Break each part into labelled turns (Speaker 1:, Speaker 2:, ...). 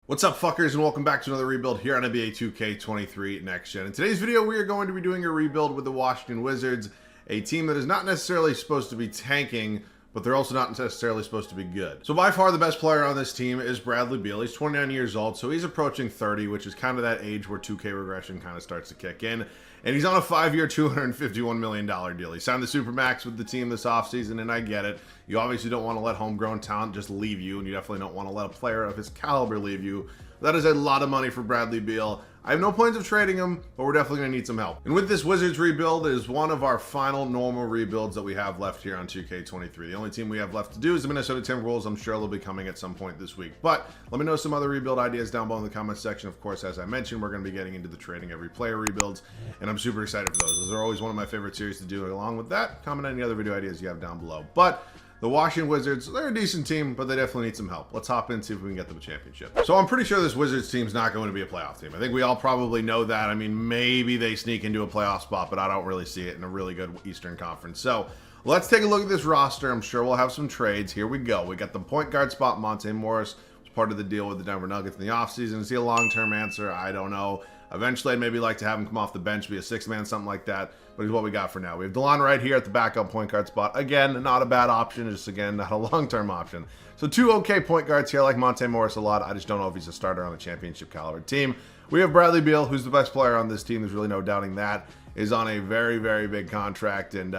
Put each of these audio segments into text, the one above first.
Speaker 1: What's up, fuckers, and welcome back to another rebuild here on NBA 2K23 Next Gen. In today's video, we are going to be doing a rebuild with the Washington Wizards, a team that is not necessarily supposed to be tanking, but they're also not necessarily supposed to be good. So by far the best player on this team is Bradley Beal. He's 29 years old, so he's approaching 30, which is kind of that age where 2K regression kind of starts to kick in. And he's on a 5-year, $251 million deal. He signed the Supermax with the team this offseason, and I get it. You obviously don't want to let homegrown talent just leave you, and you definitely don't want to let a player of his caliber leave you. That is a lot of money for Bradley Beal. I have no plans of trading him, but we're definitely going to need some help. And with this Wizards rebuild, it is one of our final normal rebuilds that we have left here on 2K23. The only team we have left to do is the Minnesota Timberwolves. I'm sure they'll be coming at some point this week. But let me know some other rebuild ideas down below in the comments section. Of course, as I mentioned, we're going to be getting into the trading every player rebuilds, and I'm super excited for those. Those are always one of my favorite series to do. Along with that, comment on any other video ideas you have down below. But the Washington Wizards, they're a decent team, but they definitely need some help. Let's hop in and see if we can get them a championship. So I'm pretty sure this Wizards team's not going to be a playoff team. I think we all probably know that. I mean, maybe they sneak into a playoff spot, but I don't really see it in a really good Eastern Conference. So let's take a look at this roster. I'm sure we'll have some trades. Here we go. We got the point guard spot. Monte Morris was part of the deal with the Denver Nuggets in the offseason. Is he a long-term answer? I don't know. Eventually, I'd maybe like to have him come off the bench, be a six-man, something like that. But he's what we got for now. We have DeLon right here at the backup point guard spot. Again, not a bad option. Just, again, not a long-term option. So two okay point guards here. I like Monte Morris a lot. I just don't know if he's a starter on a championship caliber team. We have Bradley Beal, who's the best player on this team. There's really no doubting that. Is on a very, very big contract. And,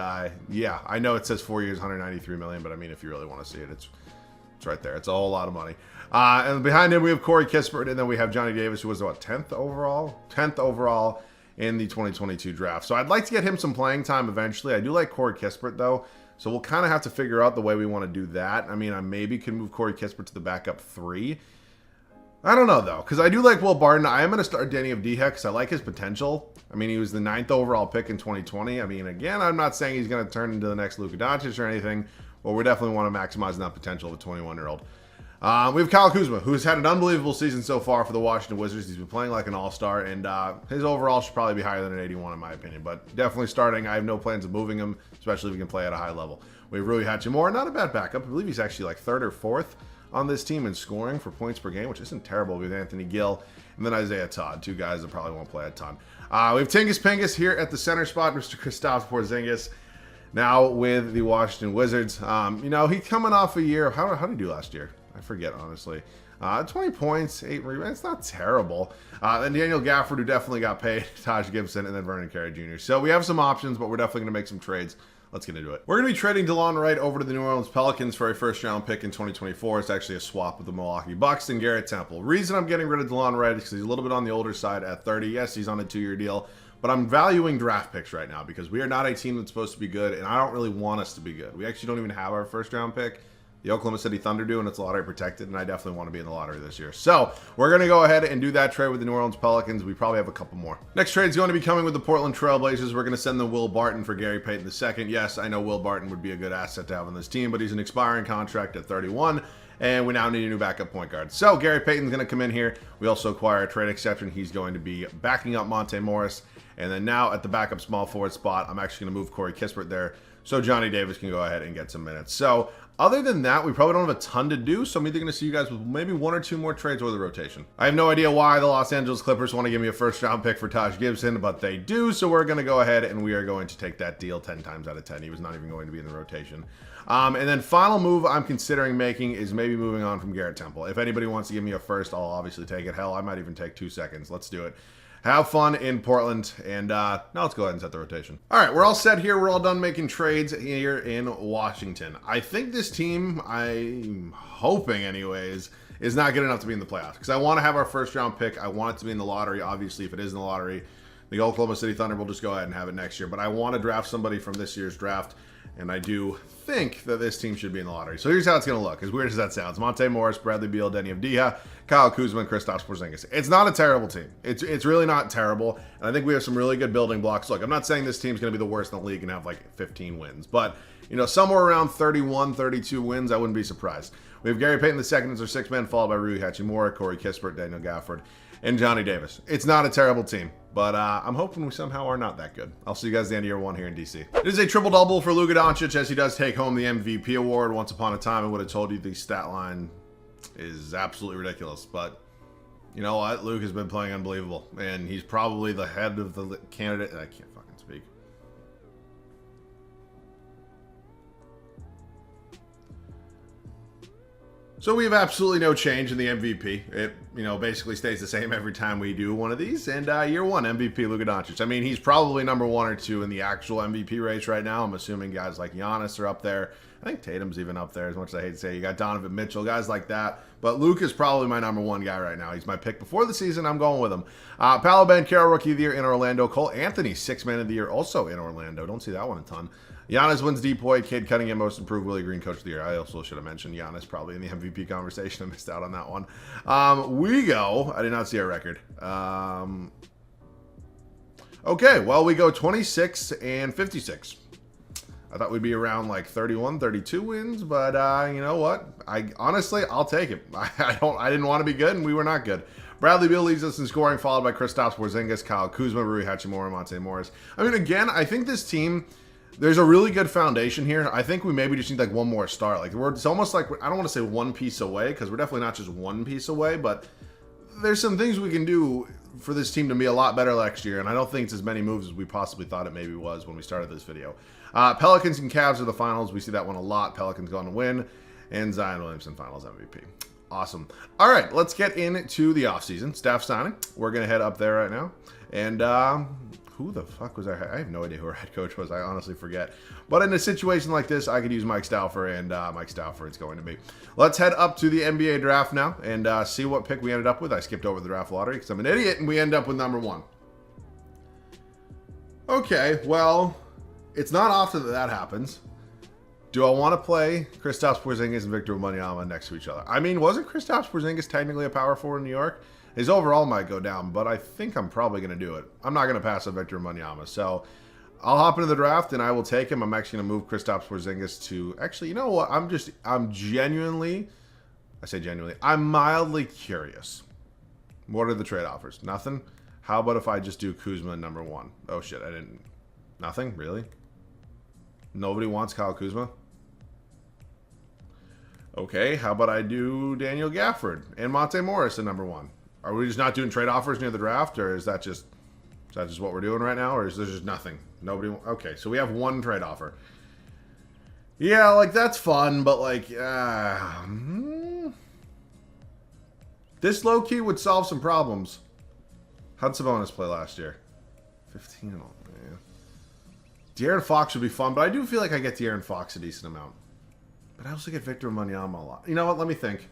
Speaker 1: yeah, I know it says 4 years, $193 million. But, I mean, if you really want to see it, it's right there. It's a whole lot of money. And behind him, we have Corey Kispert, and then we have Johnny Davis, who was, what, 10th overall? 10th overall in the 2022 draft. So I'd like to get him some playing time eventually. I do like Corey Kispert, though. So we'll kind of have to figure out the way we want to do that. I mean, I maybe can move Corey Kispert to the backup 3. I don't know, though, because I do like Will Barton. I am going to start Danny Avdija because I like his potential. I mean, he was the 9th overall pick in 2020. I mean, again, I'm not saying he's going to turn into the next Luka Doncic or anything, but we definitely want to maximize that potential of a 21-year-old. We have Kyle Kuzma, who's had an unbelievable season so far for the Washington Wizards. He's been playing like an all-star, and his overall should probably be higher than an 81 in my opinion, but definitely starting. I have no plans of moving him, especially if we can play at a high level. We have Rui Hachimura, not a bad backup. I believe he's actually like 3rd or 4th on this team in scoring for points per game, which isn't terrible with Anthony Gill, and then Isaiah Todd, two guys that probably won't play a ton. We have Tingus Pingus here at the center spot, Mr. Kristaps Porzingis. Now with the Washington Wizards, you know, he's coming off a year. How did he do last year? I forget, honestly. 20 points, 8 rebounds. It's not terrible. Then Daniel Gafford, who definitely got paid, Taj Gibson, and then Vernon Carey Jr. So we have some options, but we're definitely going to make some trades. Let's get into it. We're going to be trading DeLon Wright over to the New Orleans Pelicans for a first-round pick in 2024. It's actually a swap with the Milwaukee Bucks and Garrett Temple. Reason I'm getting rid of DeLon Wright is because he's a little bit on the older side at 30. Yes, he's on a 2-year deal. But I'm valuing draft picks right now because we are not a team that's supposed to be good, and I don't really want us to be good. We actually don't even have our first-round pick. The Oklahoma City Thunder do, and it's lottery protected, and I definitely want to be in the lottery this year. So we're going to go ahead and do that trade with the New Orleans Pelicans. We probably have a couple more. Next trade is going to be coming with the Portland Trail Blazers. We're going to send them Will Barton for Gary Payton II. Yes, I know Will Barton would be a good asset to have on this team, but he's an expiring contract at 31. And we now need a new backup point guard. So Gary Payton's going to come in here. We also acquire a trade exception. He's going to be backing up Monte Morris. And then now at the backup small forward spot, I'm actually going to move Corey Kispert there so Johnny Davis can go ahead and get some minutes. So other than that, we probably don't have a ton to do. So I'm either going to see you guys with maybe 1 or 2 more trades or the rotation. I have no idea why the Los Angeles Clippers want to give me a first-round pick for Taj Gibson, but they do. So we're going to go ahead and we are going to take that deal 10 times out of 10. He was not even going to be in the rotation. And then final move I'm considering making is maybe moving on from Garrett Temple. If anybody wants to give me a first, I'll obviously take it. Hell, I might even take 2 seconds. Let's do it. Have fun in Portland, and now let's go ahead and set the rotation. All right, we're all set here. We're all done making trades here in Washington. I think this team, I'm hoping anyways, is not good enough to be in the playoffs because I want to have our first-round pick. I want it to be in the lottery. Obviously, if it is in the lottery, the Oklahoma City Thunder will just go ahead and have it next year. But I want to draft somebody from this year's draft, and I do think that this team should be in the lottery. So here's how it's going to look. As weird as that sounds. Monte Morris, Bradley Beal, Danny Avdija, Kyle Kuzma, and Kristaps Porzingis. It's not a terrible team. It's really not terrible. And I think we have some really good building blocks. Look, I'm not saying this team's going to be the worst in the league and have like 15 wins. But, you know, somewhere around 31, 32 wins, I wouldn't be surprised. We have Gary Payton II as our 6th man, followed by Rui Hachimura, Corey Kispert, Daniel Gafford, and Johnny Davis. It's not a terrible team. But I'm hoping we somehow are not that good. I'll see you guys at the end of year 1 here in DC. It is a triple-double for Luka Doncic as he does take home the MVP award. Once upon a time, I would have told you the stat line is absolutely ridiculous. But You know what? Luke has been playing unbelievable, and he's probably the head of the candidate. I can't fucking speak. So we have absolutely no change in the MVP. It, basically stays the same every time we do one of these. And year one, MVP Luka Doncic. I mean, he's probably number 1 or 2 in the actual MVP race right now. I'm assuming guys like Giannis are up there. I think Tatum's even up there, as much as I hate to say. You got Donovan Mitchell, guys like that. But Luke is probably my number 1 guy right now. He's my pick before the season. I'm going with him. Paolo Banchero, Rookie of the Year in Orlando. Cole Anthony, 6th Man of the Year, also in Orlando. Don't see that one a ton. Giannis wins Depoy, Cade Cunningham, Most Improved, Willie Green, Coach of the Year. I also should have mentioned Giannis probably in the MVP conversation. I missed out on that one. We go. I did not see a record. Okay, well, we go 26 and 56. I thought we'd be around like 31, 32 wins, but you know what? Honestly, I'll take it. I didn't want to be good, and we were not good. Bradley Beal leads us in scoring, followed by Kristaps Porzingis, Kyle Kuzma, Rui Hachimura, Monte Morris. I mean, again, I think this team, there's a really good foundation here. I think we maybe just need like one more star. Like it's almost like, I don't want to say one piece away, because we're definitely not just one piece away, but there's some things we can do for this team to be a lot better next year, and I don't think it's as many moves as we possibly thought it maybe was when we started this video. Pelicans and Cavs are the finals. We see that one a lot. Pelicans going to win, and Zion Williamson finals MVP. Awesome. All right, let's get into the offseason. Staff signing. We're going to head up there right now. And who the fuck was our... I have no idea who our head coach was. I honestly forget. But in a situation like this, I could use Mike Stauffer, and Mike Stauffer it's going to be. Let's head up to the NBA draft now and see what pick we ended up with. I skipped over the draft lottery because I'm an idiot, and we end up with number 1. Okay, well... It's not often that happens. Do I want to play Kristaps Porzingis and Victor Wembanyama next to each other? I mean, wasn't Kristaps Porzingis technically a power forward in New York? His overall might go down, but I think I'm probably going to do it. I'm not going to pass up Victor Wembanyama, so I'll hop into the draft and I will take him. I'm actually going to move Kristaps Porzingis to... Actually, you know what? I'm genuinely... I say genuinely. I'm mildly curious. What are the trade offers? Nothing? How about if I just do Kuzma number 1? Oh, shit. I didn't... Nothing? Really? Nobody wants Kyle Kuzma? Okay, how about I do Daniel Gafford and Monte Morris at number 1? Are we just not doing trade offers near the draft, or is that just what we're doing right now, or is there just nothing? Nobody... Okay, so we have 1 trade offer. Yeah, like, that's fun, but, like, this low-key would solve some problems. How'd Sabonis play last year? 15 and all. Yeah. De'Aaron Fox would be fun, but I do feel like I get De'Aaron Fox a decent amount. But I also get Victor Wembanyama a lot. You know what? Let me think.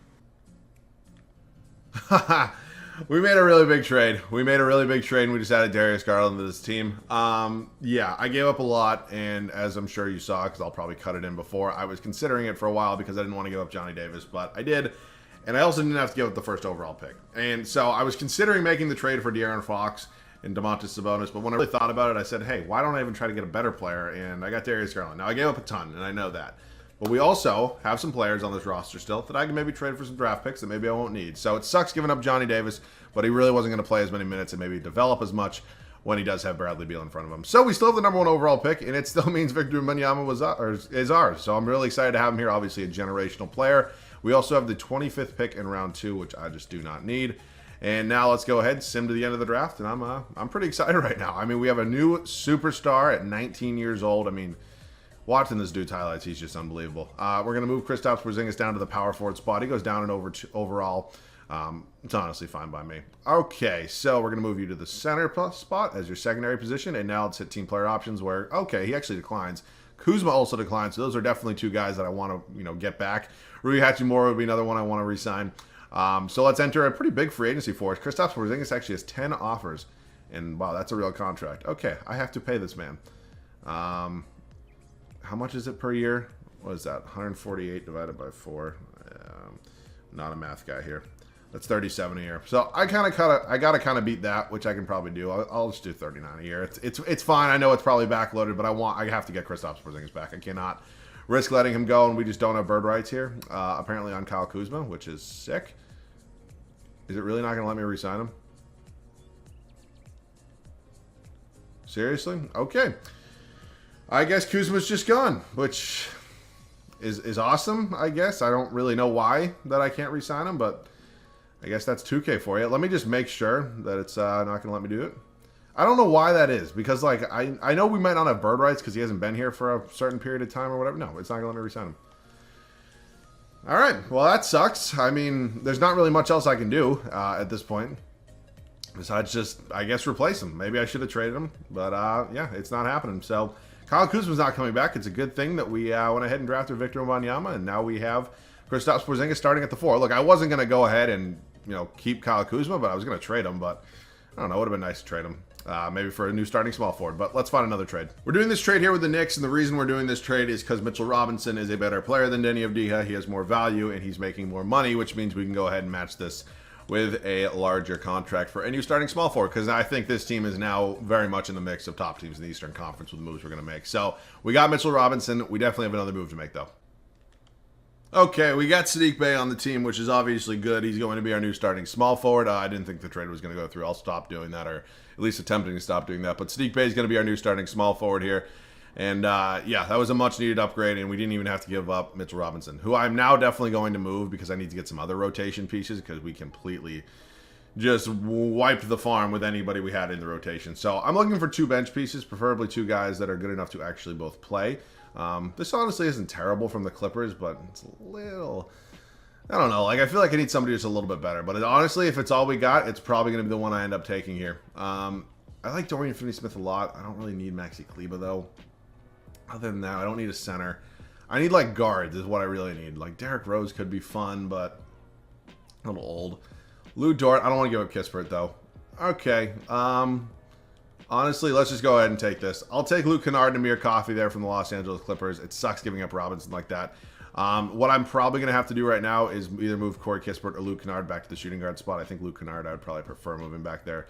Speaker 1: We made a really big trade. And we just added Darius Garland to this team. Yeah, I gave up a lot, and as I'm sure you saw, because I'll probably cut it in before, I was considering it for a while because I didn't want to give up Johnny Davis, but I did. And I also didn't have to give up the first overall pick. And so I was considering making the trade for De'Aaron Fox and Domantas Sabonis, but when I really thought about it, I said, hey, why don't I even try to get a better player? And I got Darius Garland. Now, I gave up a ton, and I know that. But we also have some players on this roster still that I can maybe trade for some draft picks that maybe I won't need. So it sucks giving up Johnny Davis, but he really wasn't going to play as many minutes and maybe develop as much when he does have Bradley Beal in front of him. So we still have the number 1 overall pick, and it still means Victor Wembanyama is ours. So I'm really excited to have him here. Obviously, a generational player. We also have the 25th pick in round 2, which I just do not need. And now let's go ahead, sim to the end of the draft, and I'm pretty excited right now. I mean, we have a new superstar at 19 years old. I mean, watching this dude's highlights, he's just unbelievable. We're going to move Kristaps Porzingis down to the power forward spot. He goes down and over overall. It's honestly fine by me. Okay, so we're going to move you to the center spot as your secondary position, and now let's hit team player options where, okay, he actually declines. Kuzma also declines, so those are definitely 2 guys that I want to, get back. Rui Hachimura would be another one I want to re-sign. So let's enter a pretty big free agency for us. Kristaps Porzingis actually has 10 offers, and wow, that's a real contract. Okay, I have to pay this man. How much is it per year? What is that? 148 divided by 4. Not a math guy here. That's 37 a year. So I gotta kind of beat that, which I can probably do. I'll just do 39 a year. It's fine. I know it's probably backloaded, but I have to get Kristaps Porzingis back. I cannot risk letting him go, and we just don't have bird rights here. Apparently on Kyle Kuzma, which is sick. Is it really not going to let me re-sign him? Seriously? Okay. I guess Kuzma's just gone, which is awesome, I guess. I don't really know why that I can't re-sign him, but I guess that's 2K for you. Let me just make sure that it's not going to let me do it. I don't know why that is, because like I know we might not have bird rights because he hasn't been here for a certain period of time or whatever. No, it's not going to let me resign him. All right, well that sucks. I mean, there's not really much else I can do at this point. Besides just, I guess, replace him. Maybe I should have traded him, but yeah, it's not happening. So Kyle Kuzma's not coming back. It's a good thing that we went ahead and drafted Victor Wembanyama, and now we have Kristaps Porzingis starting at the 4. Look, I wasn't going to go ahead and keep Kyle Kuzma, but I was going to trade him. But I don't know, it would have been nice to trade him. Maybe for a new starting small forward, but let's find another trade. We're doing this trade here with the Knicks, and the reason we're doing this trade is because Mitchell Robinson is a better player than Deni Avdija. He has more value, and he's making more money, which means we can go ahead and match this with a larger contract for a new starting small forward, because I think this team is now very much in the mix of top teams in the Eastern Conference with the moves we're going to make. So we got Mitchell Robinson. We definitely have another move to make, though. Okay, we got Saddiq Bey on the team, which is obviously good. He's going to be our new starting small forward. I didn't think the trade was going to go through. I'll stop doing that, or at least attempting to stop doing that. But Saddiq Bey is going to be our new starting small forward here. And yeah, that was a much-needed upgrade, and we didn't even have to give up Mitchell Robinson, who I'm now definitely going to move because I need to get some other rotation pieces because we completely just wiped the farm with anybody we had in the rotation. So I'm looking for 2 bench pieces, preferably 2 guys that are good enough to actually both play. This honestly isn't terrible from the Clippers, but it's a little, I don't know. Like, I feel like I need somebody who's a little bit better. But honestly, if it's all we got, it's probably going to be the one I end up taking here. I like Dorian Finney-Smith a lot. I don't really need Maxi Kleber, though. Other than that, I don't need a center. I need, like, guards is what I really need. Like, Derrick Rose could be fun, but a little old. Lou Dort, I don't want to give up Kispert, though. Okay. Honestly, let's just go ahead and take this. I'll take Luke Kennard and Amir Coffey there from the Los Angeles Clippers. It sucks giving up Robinson like that. What I'm probably going to have to do right now is either move Corey Kispert or Luke Kennard back to the shooting guard spot. I think Luke Kennard, I would probably prefer moving back there.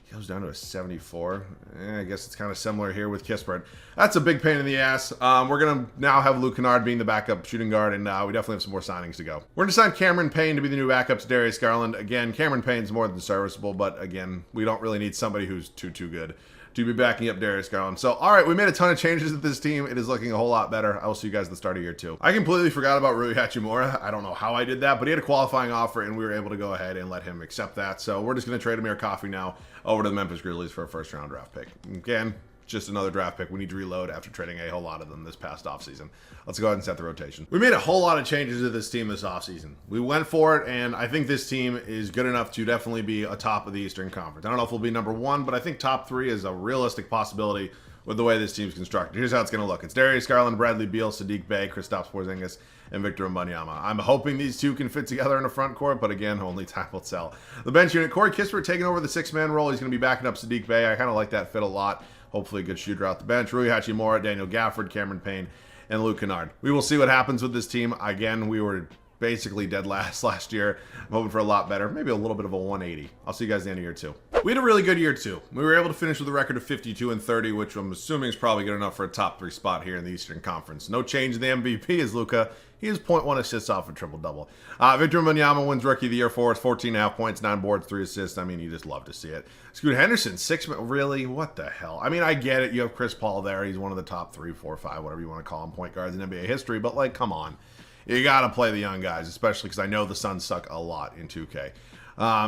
Speaker 1: He goes down to a 74. I guess it's kind of similar here with Kispert. That's a big pain in the ass. We're going to now have Luke Kennard being the backup shooting guard, and we definitely have some more signings to go. We're going to sign Cameron Payne to be the new backup to Darius Garland. Again, Cameron Payne's more than serviceable, but again, we don't really need somebody who's too good to be backing up Darius Garland. So, all right, we made a ton of changes with this team. It is looking a whole lot better. I will see you guys at the start of year 2. I completely forgot about Rui Hachimura. I don't know how I did that, but he had a qualifying offer, and we were able to go ahead and let him accept that. So we're just going to trade Amir Coffey now over to the Memphis Grizzlies for a first-round draft pick. Again, just another draft pick. We need to reload after trading a whole lot of them this past offseason. Let's go ahead and set the rotation. We made a whole lot of changes to this team this offseason. We went for it, and I think this team is good enough to definitely be a top of the Eastern Conference. I don't know if we'll be number 1, but I think top 3 is a realistic possibility with the way this team's constructed. Here's how it's going to look. It's Darius Garland, Bradley Beal, Saddiq Bey, Kristaps Porzingis, and Victor Wembanyama. I'm hoping these 2 can fit together in a front court, but again, only time will tell. The bench unit, Corey Kispert taking over the 6-man role. He's going to be backing up Saddiq Bey. I kind of like that fit a lot. Hopefully a good shooter out the bench. Rui Hachimura, Daniel Gafford, Cameron Payne, and Luke Kennard. We will see what happens with this team. Again, we were basically dead last year. I'm hoping for a lot better. Maybe a little bit of a 180. I'll see you guys at the end of year 2. We had a really good year 2. We were able to finish with a record of 52-30, which I'm assuming is probably good enough for a top 3 spot here in the Eastern Conference. No change in the MVP is Luka. He has 0.1 assists off a triple-double. Victor Wembanyama wins Rookie of the Year for us. 14.5 points, 9 boards, 3 assists. I mean, you just love to see it. Scoot Henderson, 6... Really? What the hell? I mean, I get it. You have Chris Paul there. He's one of the top 3, 4, 5, whatever you want to call him, point guards in NBA history. But, like, come on. You got to play the young guys, especially because I know the Suns suck a lot in 2K.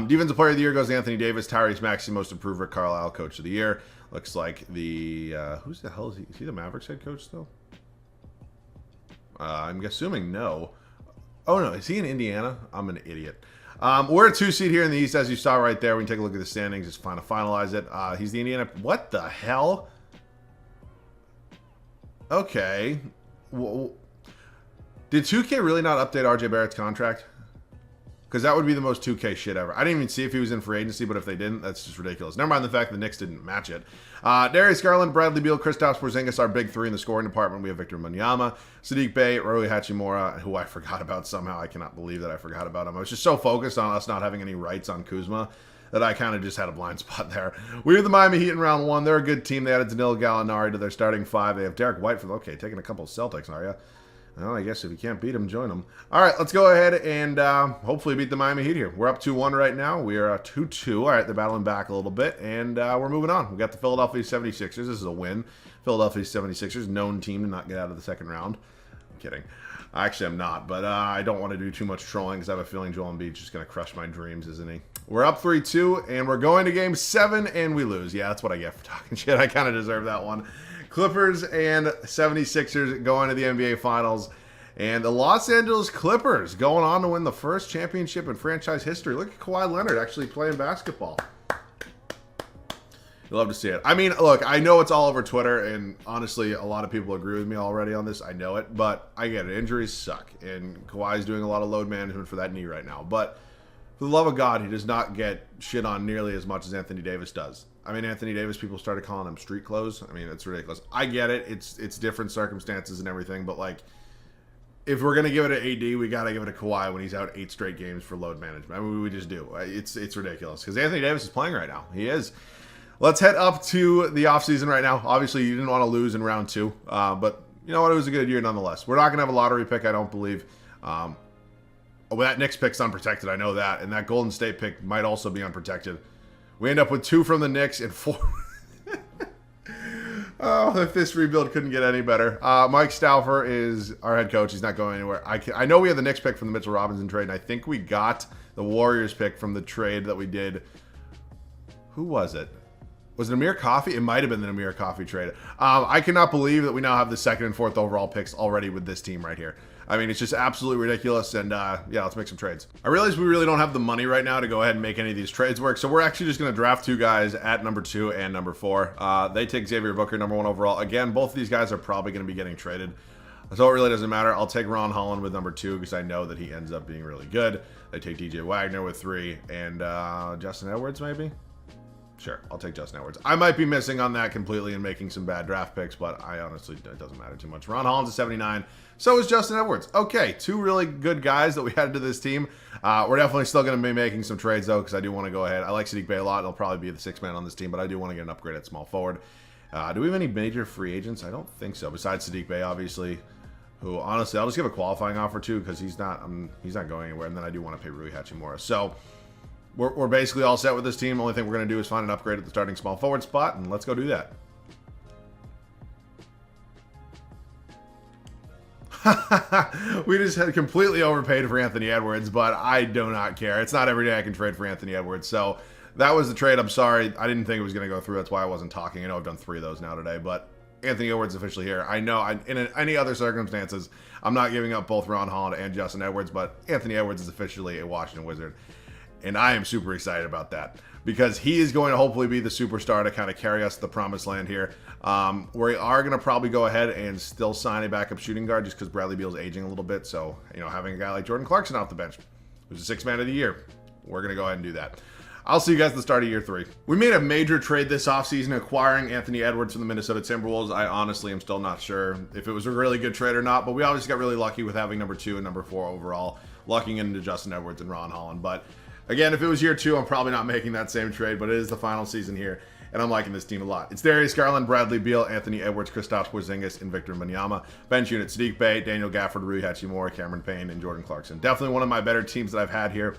Speaker 1: Defensive Player of the Year goes to Anthony Davis. Tyrese Maxey, Most Improved, Rick Carlisle, Coach of the Year. Looks like the... who's the hell is he? Is he the Mavericks head coach still? I'm assuming no. Oh, no. Is he in Indiana? I'm an idiot. We're a 2 seed here in the East, as you saw right there. We can take a look at the standings. Just trying to finalize it. He's the Indiana... What the hell? Okay. Did 2K really not update RJ Barrett's contract? Because that would be the most 2K shit ever. I didn't even see if he was in free agency, but if they didn't, that's just ridiculous. Never mind the fact the Knicks didn't match it. Darius Garland, Bradley Beal, Kristaps Porzingis, our big 3 in the scoring department. We have Victor Wembanyama, Saddiq Bey, Rui Hachimura, who I forgot about somehow. I cannot believe that I forgot about him. I was just so focused on us not having any rights on Kuzma that I kind of just had a blind spot there. We have the Miami Heat in round 1. They're a good team. They added Danilo Gallinari to their starting 5. They have Derek White from... Okay, taking a couple of Celtics, are you? Well, I guess if you can't beat them, join them. All right, let's go ahead and hopefully beat the Miami Heat here. We're up 2-1 right now. We are 2-2. All right, they're battling back a little bit, and we're moving on. We got the Philadelphia 76ers. This is a win. Philadelphia 76ers, known team to not get out of the second round. I'm kidding. Actually, I'm not, but I don't want to do too much trolling because I have a feeling Joel Embiid's just going to crush my dreams, isn't he? We're up 3-2, and we're going to game 7, and we lose. Yeah, that's what I get for talking shit. I kind of deserve that one. Clippers and 76ers going to the NBA Finals. And the Los Angeles Clippers going on to win the first championship in franchise history. Look at Kawhi Leonard actually playing basketball. You love to see it. I mean, look, I know it's all over Twitter, and honestly, a lot of people agree with me already on this. I know it, but I get it. Injuries suck, and Kawhi's doing a lot of load management for that knee right now. But for the love of God, he does not get shit on nearly as much as Anthony Davis does. I mean, Anthony Davis, people started calling him street clothes. I mean, it's ridiculous. I get it. It's different circumstances and everything, but like, if we're going to give it to AD, we got to give it to Kawhi when he's out 8 straight games for load management. I mean, we just do. It's ridiculous because Anthony Davis is playing right now. He is. Let's head up to the offseason right now. Obviously, you didn't want to lose in round 2, but you know what? It was a good year nonetheless. We're not going to have a lottery pick, I don't believe. That Knicks pick's unprotected, I know that. And that Golden State pick might also be unprotected. We end up with 2 from the Knicks and 4... Oh, if this rebuild couldn't get any better. Mike Stauffer is our head coach. He's not going anywhere. I know we had the Knicks pick from the Mitchell Robinson trade, and I think we got the Warriors pick from the trade that we did. Who was it? Was it Amir Coffey? It might have been the Amir Coffey trade. I cannot believe that we now have the 2nd and 4th overall picks already with this team right here. I mean, it's just absolutely ridiculous, and yeah, let's make some trades. I realize we really don't have the money right now to go ahead and make any of these trades work, so we're actually just going to draft 2 guys at number 2 and number 4. They take Xavier Booker, number 1 overall. Again, both of these guys are probably going to be getting traded, so it really doesn't matter. I'll take Ron Holland with number 2 because I know that he ends up being really good. They take DJ Wagner with 3, and Justin Edwards maybe? Sure, I'll take Justin Edwards. I might be missing on that completely and making some bad draft picks, but I honestly, it doesn't matter too much. Ron Holland's a 79. So is Justin Edwards. Okay, 2 really good guys that we added to this team. We're definitely still going to be making some trades, though, because I do want to go ahead. I like Saddiq Bey a lot. He'll probably be the 6th man on this team, but I do want to get an upgrade at small forward. Do we have any major free agents? I don't think so, besides Saddiq Bey, obviously, who, honestly, I'll just give a qualifying offer to because he's not going anywhere, and then I do want to pay Rui Hachimura. So we're basically all set with this team. The only thing we're going to do is find an upgrade at the starting small forward spot, and let's go do that. We just had completely overpaid for Anthony Edwards, but I do not care. It's not every day I can trade for Anthony Edwards. So that was the trade. I'm sorry. I didn't think it was going to go through. That's why I wasn't talking. I know I've done 3 of those now today, but Anthony Edwards is officially here. I know in any other circumstances, I'm not giving up both Ron Holland and Justin Edwards, but Anthony Edwards is officially a Washington Wizard. And I am super excited about that because he is going to hopefully be the superstar to kind of carry us to the promised land here. We are going to probably go ahead and still sign a backup shooting guard just because Bradley Beal is aging a little bit. So, you know, having a guy like Jordan Clarkson off the bench, who's the 6th man of the year, we're going to go ahead and do that. I'll see you guys at the start of year 3. We made a major trade this offseason acquiring Anthony Edwards from the Minnesota Timberwolves. I honestly am still not sure if it was a really good trade or not, but we obviously got really lucky with having number 2 and number 4 overall, lucking into Justin Edwards and Ron Holland. But again, if it was year 2, I'm probably not making that same trade, but it is the final season here, and I'm liking this team a lot. It's Darius Garland, Bradley Beal, Anthony Edwards, Kristaps Porzingis, and Victor Wembanyama. Bench unit, Saddiq Bey, Daniel Gafford, Rui Hachimura, Cameron Payne, and Jordan Clarkson. Definitely one of my better teams that I've had here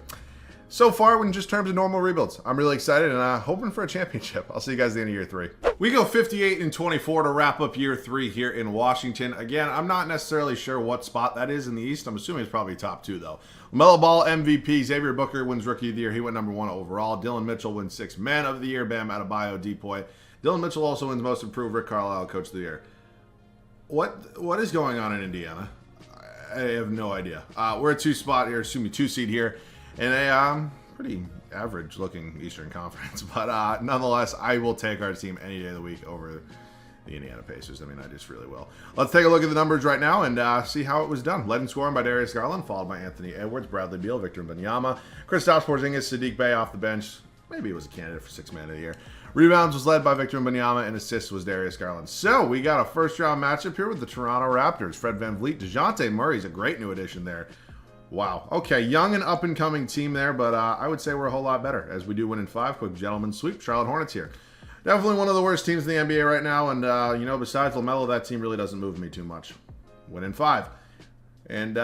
Speaker 1: so far in just terms of normal rebuilds. I'm really excited and hoping for a championship. I'll see you guys at the end of year 3. We go 58-24 to wrap up year 3 here in Washington. Again, I'm not necessarily sure what spot that is in the East. I'm assuming it's probably top 2, though. LaMelo Ball, MVP. Xavier Booker wins Rookie of the Year. He went number 1 overall. Dylan Mitchell wins 6th Man of the Year. Bam Adebayo, Depoy. Dylan Mitchell also wins Most Improved. Rick Carlisle, Coach of the Year. What is going on in Indiana? I have no idea. We're a 2 seed here in a pretty average looking Eastern Conference, but nonetheless, I will take our team any day of the week over the Indiana Pacers. I mean, I just really will. Let's take a look at the numbers right now and see how it was done. Led in scoring by Darius Garland, followed by Anthony Edwards, Bradley Beal, Victor Wembanyama, Kristaps Porzingis, Saddiq Bey off the bench. Maybe he was a candidate for 6th man of the year. Rebounds was led by Victor Wembanyama, and assists was Darius Garland. So we got a first-round matchup here with the Toronto Raptors. Fred VanVleet, DeJounte Murray's a great new addition there. Wow. Okay, young and up-and-coming team there, but I would say we're a whole lot better as we do win in 5. Quick gentleman sweep. Charlotte Hornets here. Definitely one of the worst teams in the NBA right now, and, you know, besides LaMelo, that team really doesn't move me too much. Win in 5. And,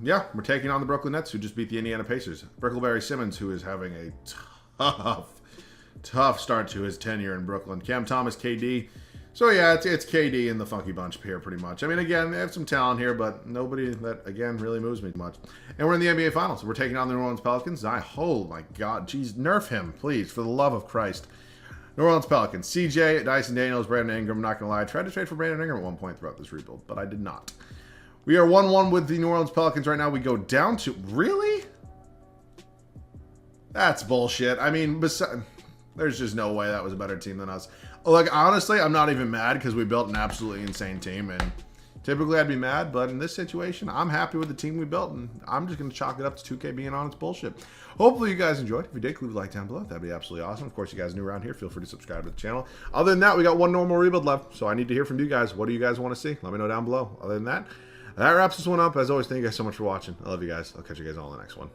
Speaker 1: yeah, we're taking on the Brooklyn Nets, who just beat the Indiana Pacers. Brickleberry Simmons, who is having a tough start to his tenure in Brooklyn. Cam Thomas, KD, So yeah, it's KD and the Funky Bunch here pretty much. I mean, again, they have some talent here, but nobody that, again, really moves me much. And we're in the NBA Finals. We're taking on the New Orleans Pelicans. Oh my God. Jeez, nerf him, please, for the love of Christ. New Orleans Pelicans. CJ, Dyson Daniels, Brandon Ingram. Not going to lie, I tried to trade for Brandon Ingram at one point throughout this rebuild, but I did not. We are 1-1 with the New Orleans Pelicans right now. We go down to... Really? That's bullshit. I mean, there's just no way that was a better team than us. Like, honestly, I'm not even mad because we built an absolutely insane team. And typically I'd be mad, but in this situation, I'm happy with the team we built. And I'm just going to chalk it up to 2K being on its bullshit. Hopefully you guys enjoyed. If you did, leave a like down below. That'd be absolutely awesome. Of course, you guys new around here, feel free to subscribe to the channel. Other than that, we got one normal rebuild left. So I need to hear from you guys. What do you guys want to see? Let me know down below. Other than that, that wraps this one up. As always, thank you guys so much for watching. I love you guys. I'll catch you guys all in the next one.